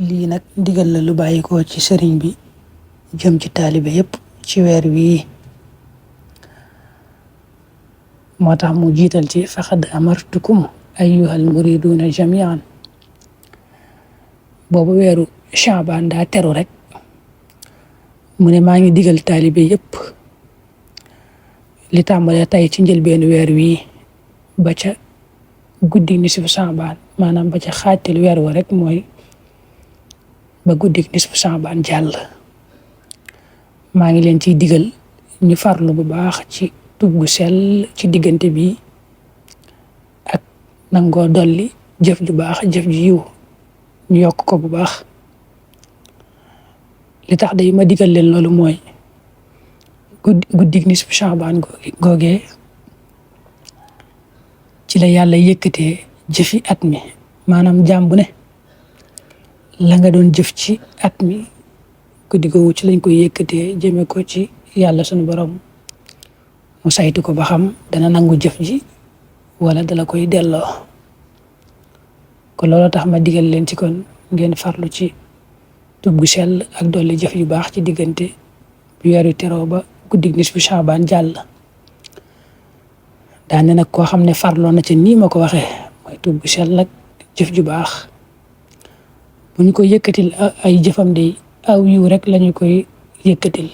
lii nag ndigal la lu bàyyikoo ci sëriñ bi jëm ci taalibe yépp ci weer wii moo tax mu jiital ci faqad amartukum ayyuhal muriduna jamian boobu weeru Shaabaan daa teru rek mu ne maa ngi digal taalibe yépp li tàmbalee tey ci njëlbeenu weer wii ba ca guddi nisfu Shaabaan maanaam ba ca xaajtal weer wa rek mooy ba guddi nisfu Shaabaan jàll maa ngi leen ciy digal ñu farlu bu baax ci tub gu sell ci diggante bi ak nangoo dolli jëf ju baax jëf ju yiw ñu yokk ko bu baax li tax day ma digal leen loolu mooy guddi nisfu Shaabaan googee ci la yàlla yëkkatee jëfi at mi maanaam jaam bu ne la nga doon jëf ci at mi guddi googu ci lañ koy yëkkatee jëme ko ci yàlla sunu borom mu saytu ko ba xam dana nangu jëf ji wala dala koy delloo kon loolu tax ma digal leen ci kon ngeen farlu ci tub gu sell ak dolli jëf yu baax ci diggante bi weeru teroo ba guddi nisfu Shaabaan jàll daane nag koo xam ne farloo na ci nii ma ko waxee mooy tub gu sell ak jëf ju baax bu ñu ko yëkkatil ay jëfam de aw yiw rek lañu koy yëkkatil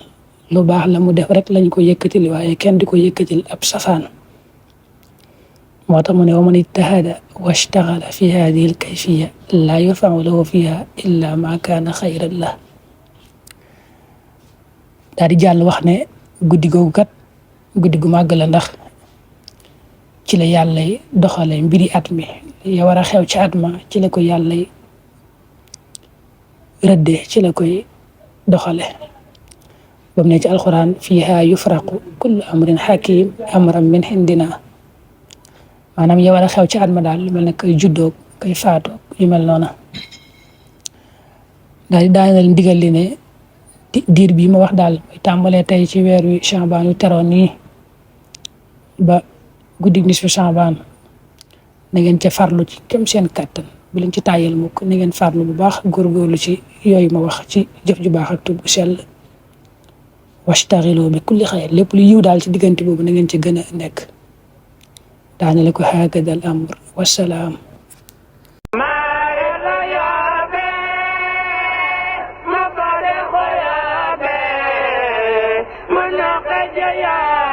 lu baax la mu def rek lañu ko yëkkatil waaye kenn di ko yëkkatil ab safaan moo tax mu ne wa man ijtahada washtaghala fi hadihi al-kayfiyya laa yurfa'u lahu fiha illa ma kaana xayran lah daal di jàll wax ne guddi googu kat guddi gu màgg la ndax ci la yàllay doxale mbiri at mi ya war a xew ci at ma ci la ko yàllay rëdde ci la koy doxale ba mu ne ci alxuraan fiihaa yufraqu kullu amrin hakim amran min indina maanaam ya war a xew ci at ma daal lu mel ne koy juddoo koy faatoo yu mel noona daal di daaneel ndigal li ne diir bii ma wax daal mooy tàmbalee tey ci weer wi Shaabaan yu teroon nii ba guddi nisfu Shaabaan na ngeen ca farlu ci kem seen kàttan bu leen ci tàyyal mukk na ngeen farlu bu baax góorgóorlu ci yooyu ma wax ci jëf ju baax ak tub bu sell washtaxilu bi kulli xayr lépp lu yiw daal ci diggante boobu na ngeen ci gën a nekk daanale ko hakada al amr wassalaam يا